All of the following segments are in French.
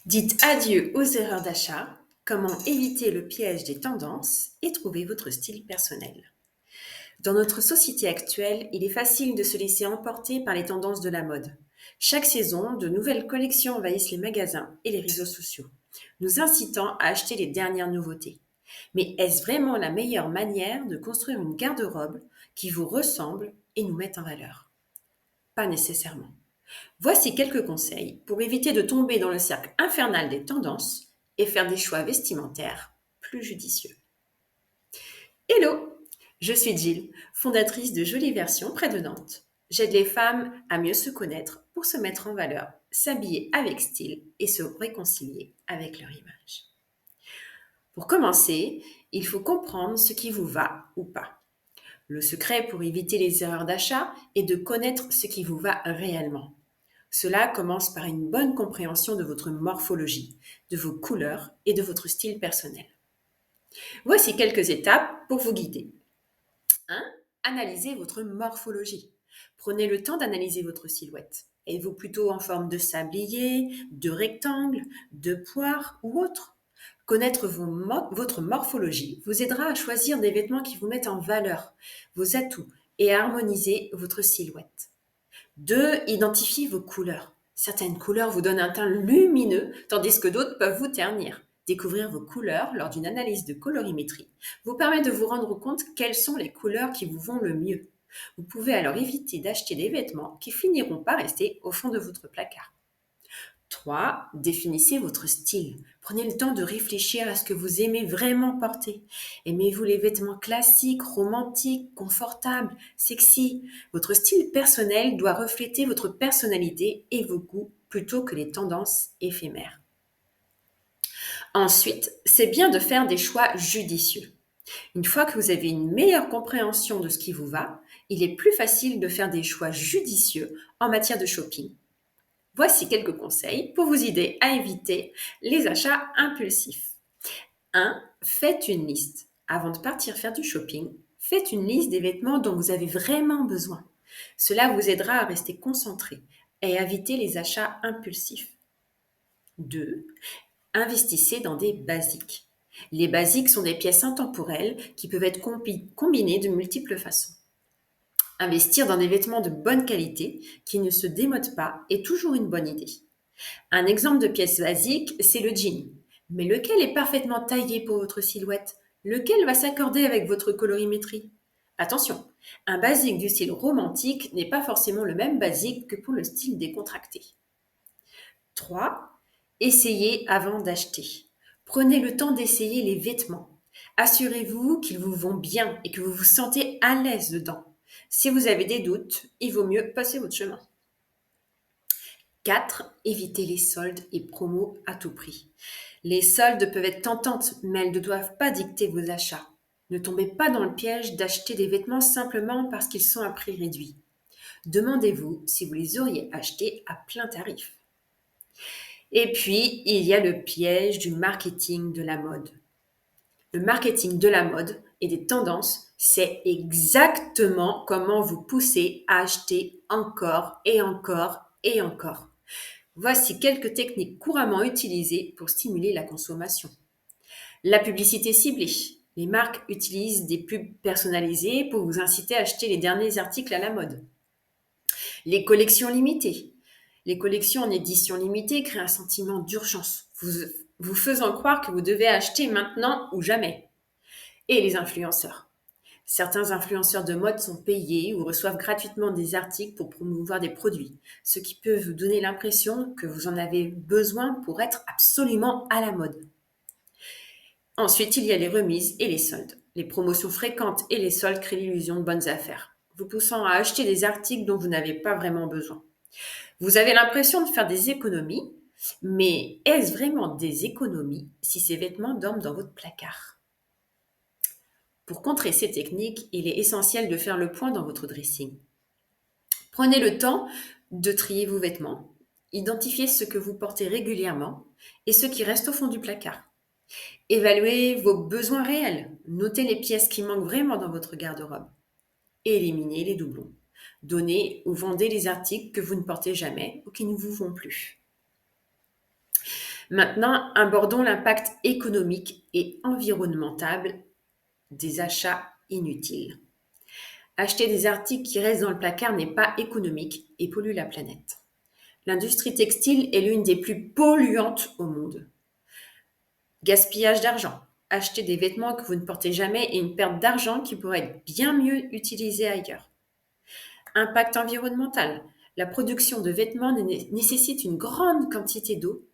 Dites adieu aux erreurs d'achat, comment éviter le piège des tendances et trouver votre style personnel. Dans notre société actuelle, il est facile de se laisser emporter par les tendances de la mode. Chaque saison, de nouvelles collections envahissent les magasins et les réseaux sociaux, nous incitant à acheter les dernières nouveautés. Mais est-ce vraiment la meilleure manière de construire une garde-robe qui vous ressemble et nous mette en valeur? Pas nécessairement. Voici quelques conseils pour éviter de tomber dans le cercle infernal des tendances et faire des choix vestimentaires plus judicieux. Hello, je suis Jill, fondatrice de Jolie Version près de Nantes. J'aide les femmes à mieux se connaître pour se mettre en valeur, s'habiller avec style et se réconcilier avec leur image. Pour commencer, il faut comprendre ce qui vous va ou pas. Le secret pour éviter les erreurs d'achat est de connaître ce qui vous va réellement. Cela commence par une bonne compréhension de votre morphologie, de vos couleurs et de votre style personnel. Voici quelques étapes pour vous guider. 1. Analysez votre morphologie. Prenez le temps d'analyser votre silhouette. Êtes-vous plutôt en forme de sablier, de rectangle, de poire ou autre? Connaître votre morphologie vous aidera à choisir des vêtements qui vous mettent en valeur, vos atouts et à harmoniser votre silhouette. 2. Identifiez vos couleurs. Certaines couleurs vous donnent un teint lumineux, tandis que d'autres peuvent vous ternir. Découvrir vos couleurs lors d'une analyse de colorimétrie vous permet de vous rendre compte quelles sont les couleurs qui vous vont le mieux. Vous pouvez alors éviter d'acheter des vêtements qui finiront par rester au fond de votre placard. 3. Définissez votre style. Prenez le temps de réfléchir à ce que vous aimez vraiment porter. Aimez-vous les vêtements classiques, romantiques, confortables, sexy? Votre style personnel doit refléter votre personnalité et vos goûts plutôt que les tendances éphémères. Ensuite, c'est bien de faire des choix judicieux. Une fois que vous avez une meilleure compréhension de ce qui vous va, il est plus facile de faire des choix judicieux en matière de shopping. Voici quelques conseils pour vous aider à éviter les achats impulsifs. 1. Faites une liste. Avant de partir faire du shopping, faites une liste des vêtements dont vous avez vraiment besoin. Cela vous aidera à rester concentré et à éviter les achats impulsifs. 2. Investissez dans des basiques. Les basiques sont des pièces intemporelles qui peuvent être combinées de multiples façons. Investir dans des vêtements de bonne qualité qui ne se démodent pas est toujours une bonne idée. Un exemple de pièce basique, c'est le jean. Mais lequel est parfaitement taillé pour votre silhouette? Lequel va s'accorder avec votre colorimétrie? Attention, un basique du style romantique n'est pas forcément le même basique que pour le style décontracté. 3. Essayez avant d'acheter. Prenez le temps d'essayer les vêtements. Assurez-vous qu'ils vous vont bien et que vous vous sentez à l'aise dedans. Si vous avez des doutes, il vaut mieux passer votre chemin. 4. Évitez les soldes et promos à tout prix. Les soldes peuvent être tentantes, mais elles ne doivent pas dicter vos achats. Ne tombez pas dans le piège d'acheter des vêtements simplement parce qu'ils sont à prix réduit. Demandez-vous si vous les auriez achetés à plein tarif. Et puis, il y a le piège du marketing de la mode. Le marketing de la mode et des tendances, c'est exactement comment vous pousser à acheter encore et encore et encore. Voici quelques techniques couramment utilisées pour stimuler la consommation. La publicité ciblée. Les marques utilisent des pubs personnalisées pour vous inciter à acheter les derniers articles à la mode. Les collections limitées. Les collections en édition limitée créent un sentiment d'urgence, vous faisant croire que vous devez acheter maintenant ou jamais. Et les influenceurs. Certains influenceurs de mode sont payés ou reçoivent gratuitement des articles pour promouvoir des produits, ce qui peut vous donner l'impression que vous en avez besoin pour être absolument à la mode. Ensuite, il y a les remises et les soldes. Les promotions fréquentes et les soldes créent l'illusion de bonnes affaires, vous poussant à acheter des articles dont vous n'avez pas vraiment besoin. Vous avez l'impression de faire des économies, mais est-ce vraiment des économies si ces vêtements dorment dans votre placard? Pour contrer ces techniques, il est essentiel de faire le point dans votre dressing. Prenez le temps de trier vos vêtements, identifiez ce que vous portez régulièrement et ce qui reste au fond du placard. Évaluez vos besoins réels, notez les pièces qui manquent vraiment dans votre garde-robe. Éliminez les doublons. Donnez ou vendez les articles que vous ne portez jamais ou qui ne vous vont plus. Maintenant, abordons l'impact économique et environnemental des achats inutiles. Acheter des articles qui restent dans le placard n'est pas économique et pollue la planète. L'industrie textile est l'une des plus polluantes au monde. Gaspillage d'argent. Acheter des vêtements que vous ne portez jamais est une perte d'argent qui pourrait être bien mieux utilisée ailleurs. Impact environnemental. La production de vêtements nécessite une grande quantité d'eau,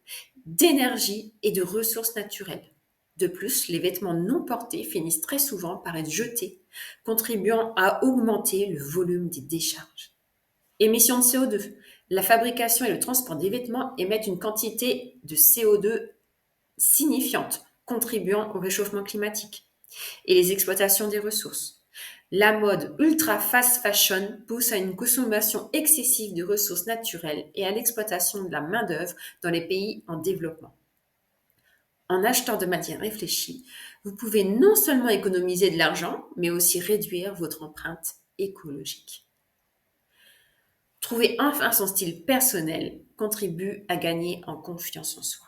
d'énergie et de ressources naturelles. De plus, les vêtements non portés finissent très souvent par être jetés, contribuant à augmenter le volume des décharges. Émissions de CO2. La fabrication et le transport des vêtements émettent une quantité de CO2 signifiante, contribuant au réchauffement climatique. Et les exploitations des ressources. La mode ultra fast fashion pousse à une consommation excessive de ressources naturelles et à l'exploitation de la main-d'œuvre dans les pays en développement. En achetant de manière réfléchie, vous pouvez non seulement économiser de l'argent, mais aussi réduire votre empreinte écologique. Trouver enfin son style personnel contribue à gagner en confiance en soi.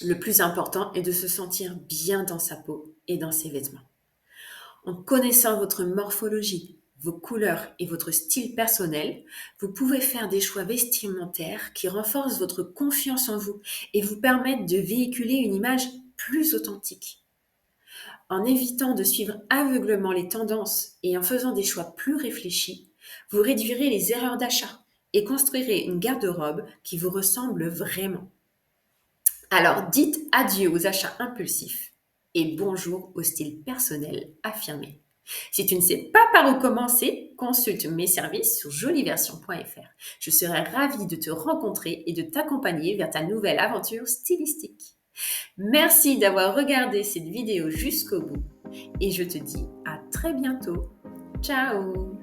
Le plus important est de se sentir bien dans sa peau et dans ses vêtements. En connaissant votre morphologie, vos couleurs et votre style personnel, vous pouvez faire des choix vestimentaires qui renforcent votre confiance en vous et vous permettent de véhiculer une image plus authentique. En évitant de suivre aveuglement les tendances et en faisant des choix plus réfléchis, vous réduirez les erreurs d'achat et construirez une garde-robe qui vous ressemble vraiment. Alors dites adieu aux achats impulsifs et bonjour au style personnel affirmé. Si tu ne sais pas par où commencer, consulte mes services sur joliversion.fr. Je serai ravie de te rencontrer et de t'accompagner vers ta nouvelle aventure stylistique. Merci d'avoir regardé cette vidéo jusqu'au bout et je te dis à très bientôt. Ciao!